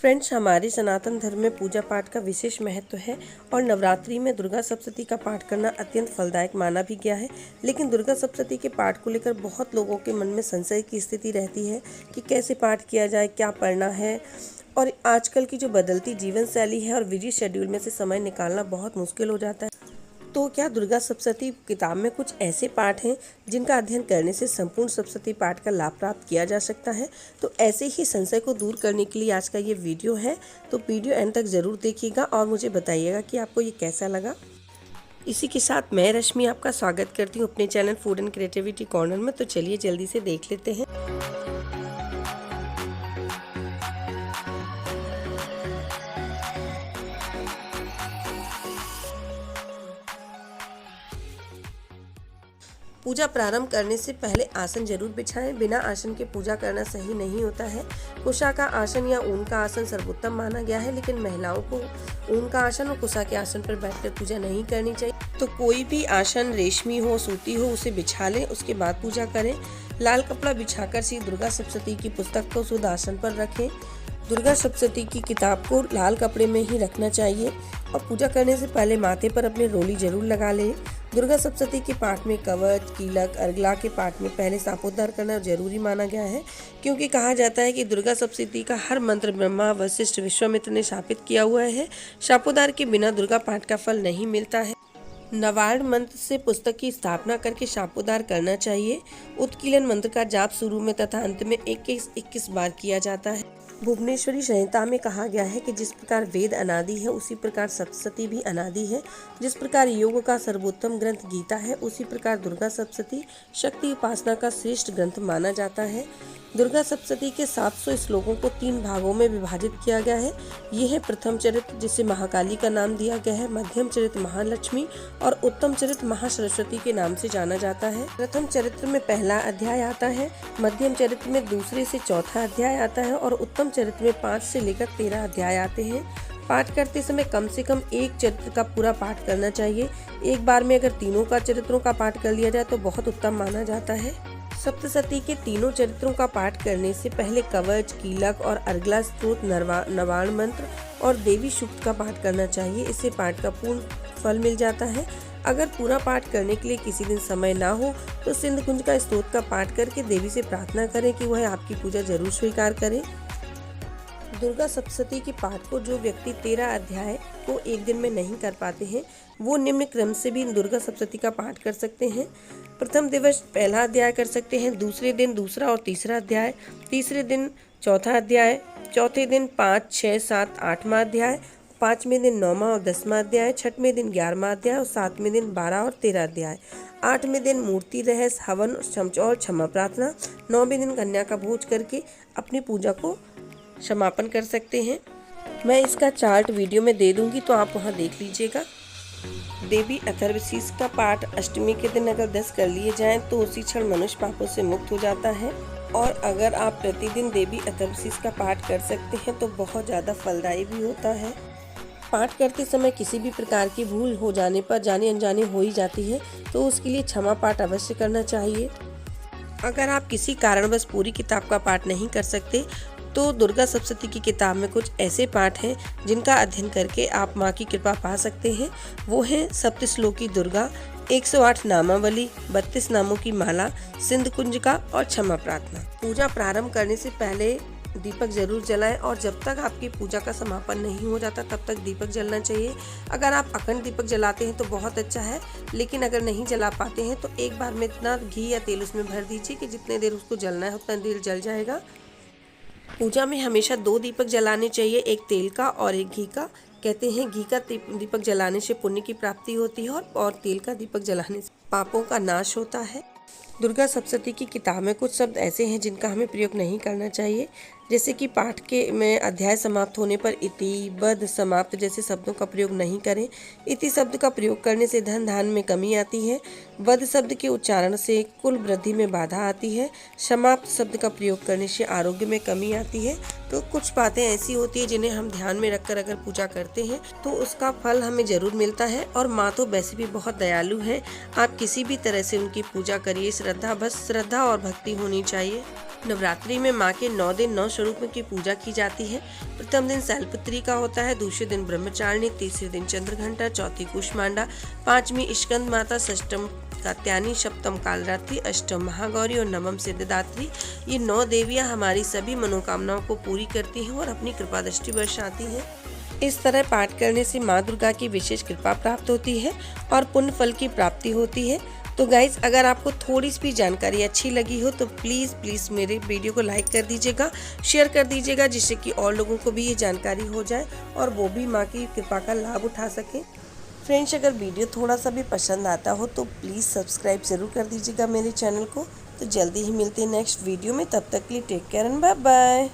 Friends, हमारे सनातन धर्म में पूजा पाठ का विशेष महत्व है और नवरात्रि में दुर्गा सप्तशती का पाठ करना अत्यंत फलदायक माना भी गया है। लेकिन दुर्गा सप्तशती के पाठ को लेकर बहुत लोगों के मन में संशय की स्थिति रहती है कि कैसे पाठ किया जाए, क्या पढ़ना है। और आजकल की जो बदलती जीवन शैली है और बिजी शेड्यूल में से समय निकालना बहुत मुश्किल हो जाता है। तो क्या दुर्गा सप्तशती किताब में कुछ ऐसे पाठ हैं जिनका अध्ययन करने से संपूर्ण सप्तशती पाठ का लाभ प्राप्त किया जा सकता है? तो ऐसे ही संशय को दूर करने के लिए आज का ये वीडियो है। तो वीडियो एंड तक ज़रूर देखिएगा और मुझे बताइएगा कि आपको ये कैसा लगा। इसी के साथ मैं रश्मि आपका स्वागत करती हूँ अपने channel food and creativity corner में। तो चलिए जल्दी से देख लेते हैं। पूजा प्रारंभ करने से पहले आसन जरूर बिछाएं। बिना आसन के पूजा करना सही नहीं होता है। कुशा का आसन या ऊन का आसन सर्वोत्तम माना गया है, लेकिन महिलाओं को ऊन का आसन और कुशा के आसन पर बैठकर पूजा नहीं करनी चाहिए। तो कोई भी आसन रेशमी हो, सूती हो, उसे बिछा लें, उसके बाद पूजा करें। लाल कपड़ा बिछाकर श्री दुर्गा सप्तशती की पुस्तक को शुद्ध आसन पर रखें। दुर्गा सप्तशती की किताब को लाल कपड़े में ही रखना चाहिए और पूजा करने से पहले माथे पर अपने रोली जरूर लगा लें। दुर्गा सप्तशती के पाठ में कवच, कीलक, अर्गला के पाठ में पहले सापोद्धार करना जरूरी माना गया है, क्योंकि कहा जाता है कि दुर्गा सप्तशती का हर मंत्र ब्रह्मा, वशिष्ठ, विश्वामित्र ने स्थापित किया हुआ है। सापोद्धार के बिना दुर्गा पाठ का फल नहीं मिलता है। नवार्ण मंत्र से पुस्तक की स्थापना करके शापोद्धार करना चाहिए। उत्कीलन मंत्र का जाप शुरू में तथा अंत में 21 बार किया जाता है। भुवनेश्वरी संहिता में कहा गया है कि जिस प्रकार वेद अनादि है उसी प्रकार सप्तशती भी अनादि है। जिस प्रकार योग का सर्वोत्तम ग्रंथ गीता है, उसी प्रकार दुर्गा सप्तशती शक्ति उपासना का श्रेष्ठ ग्रंथ माना जाता है। दुर्गा सप्तशती के 700 श्लोकों को 3 भागों में विभाजित किया गया है। ये है प्रथम चरित्र, जिसे महाकाली का नाम दिया गया है, मध्यम चरित्र महालक्ष्मी और उत्तम चरित्र महासरस्वती के नाम से जाना जाता है। प्रथम चरित्र में पहला अध्याय आता है, मध्यम चरित्र में दूसरे से चौथा अध्याय आता है और उत्तम चरित्र में 5 से लेकर 13 अध्याय आते हैं। पाठ करते समय कम से कम एक चरित्र का पूरा पाठ करना चाहिए। एक बार में अगर तीनों का चरित्रों का पाठ कर लिया जाए तो बहुत उत्तम माना जाता है। सप्तशती के तीनों चरित्रों का पाठ करने से पहले कवच, कीलक और अर्गला स्तोत्र, नवार्ण मंत्र और देवी सूक्त का पाठ करना चाहिए। इससे पाठ का पूर्ण फल मिल जाता है। अगर पूरा पाठ करने के लिए किसी दिन समय ना हो तो सिंध कुंज का स्तोत्र का पाठ करके देवी से प्रार्थना करें कि वह आपकी पूजा जरूर स्वीकार करे। दुर्गा सप्तशती के पाठ को जो व्यक्ति 13 अध्याय को एक दिन में नहीं कर पाते हैं, वो निम्न क्रम से भी दुर्गा सप्तशती का पाठ कर सकते हैं। प्रथम दिवस पहला अध्याय कर सकते हैं, दूसरे दिन दूसरा और तीसरा अध्याय, तीसरे दिन चौथा अध्याय, चौथे दिन 5, 6, 7, 8वां अध्याय, 5वें दिन 9वां और 10वां अध्याय, 6वें दिन 11वां अध्याय और 7वें दिन 12 और 13 अध्याय, 8वें दिन मूर्ति रहस्य, हवन और क्षमा प्रार्थना, 9वें दिन कन्या का भोज करके अपनी पूजा को समापन कर सकते हैं। मैं इसका चार्ट वीडियो में दे दूंगी, तो आप वहां देख लीजिएगा। देवी अथर्वशीष का पाठ अष्टमी के दिन अगर 10 कर लिए जाएं तो उसी क्षण मनुष्य पापों से मुक्त हो जाता है। और अगर आप प्रतिदिन देवी अथर्वशीष का पाठ कर सकते हैं तो बहुत ज़्यादा फलदायी भी होता है। पाठ करते समय किसी भी प्रकार की भूल हो जाने पर जाने अनजाने हो ही जाती है, तो उसके लिए क्षमा पाठ अवश्य करना चाहिए। अगर आप किसी कारणवश पूरी किताब का पाठ नहीं कर सकते तो दुर्गा सप्तशती की किताब में कुछ ऐसे पाठ हैं जिनका अध्ययन करके आप माँ की कृपा पा सकते हैं। वो हैं सप्तश्लोकी दुर्गा, 108 नामावली, 32 नामों की माला, सिंध कुंज का और क्षमा प्रार्थना। पूजा प्रारंभ करने से पहले दीपक जरूर जलाएं और जब तक आपकी पूजा का समापन नहीं हो जाता तब तक दीपक जलना चाहिए। अगर आप अखंड दीपक जलाते हैं तो बहुत अच्छा है, लेकिन अगर नहीं जला पाते हैं तो एक बार में इतना घी या तेल उसमें भर दीजिए कि जितने देर उसको जलना है उतना देर जल जाएगा। पूजा में हमेशा 2 दीपक जलाने चाहिए, एक तेल का और एक घी का। कहते हैं घी का दीपक जलाने से पुण्य की प्राप्ति होती है और तेल का दीपक जलाने से पापों का नाश होता है। दुर्गा सप्तशती की किताब में कुछ शब्द ऐसे हैं जिनका हमें प्रयोग नहीं करना चाहिए, जैसे कि पाठ के में अध्याय समाप्त होने पर इति, बद, समाप्त जैसे शब्दों का प्रयोग नहीं करें। इति शब्द का प्रयोग करने से धन धान में कमी आती है। बद शब्द के उच्चारण से कुल वृद्धि में बाधा आती है। समाप्त शब्द का प्रयोग करने से आरोग्य में कमी आती है। तो कुछ बातें ऐसी होती है जिन्हें हम ध्यान में रखकर अगर पूजा करते हैं तो उसका फल हमें जरूर मिलता है। और माँ तो वैसे भी बहुत दयालु है, आप किसी भी तरह से उनकी पूजा करिए। श्रद्धा, बस श्रद्धा और भक्ति होनी चाहिए। नवरात्रि में माँ के 9 दिन 9 स्वरूपों की पूजा की जाती है। प्रथम दिन शैलपुत्री का होता है, दूसरे दिन ब्रह्मचारिणी, तीसरे दिन चंद्रघंटा, चौथी कुष्मांडा, पांचवी स्कंद माता, षष्ठम कात्यायनी, सप्तम कालरात्रि, अष्टम महागौरी और नवम सिद्धदात्री। ये 9 देवियाँ हमारी सभी मनोकामनाओं को पूरी करती हैं और अपनी कृपा दृष्टि बरसाती हैं। इस तरह पाठ करने से माँ दुर्गा की विशेष कृपा प्राप्त होती है और पुण्य फल की प्राप्ति होती है। तो गाइज, अगर आपको थोड़ी सी भी जानकारी अच्छी लगी हो तो प्लीज़ मेरे वीडियो को लाइक कर दीजिएगा, शेयर कर दीजिएगा, जिससे कि और लोगों को भी ये जानकारी हो जाए और वो भी माँ की कृपा का लाभ उठा सके। फ्रेंड्स, अगर वीडियो थोड़ा सा भी पसंद आता हो तो प्लीज़ सब्सक्राइब ज़रूर कर दीजिएगा मेरे चैनल को। तो जल्दी ही मिलते हैं नेक्स्ट वीडियो में, तब तक के लिए take care and bye bye.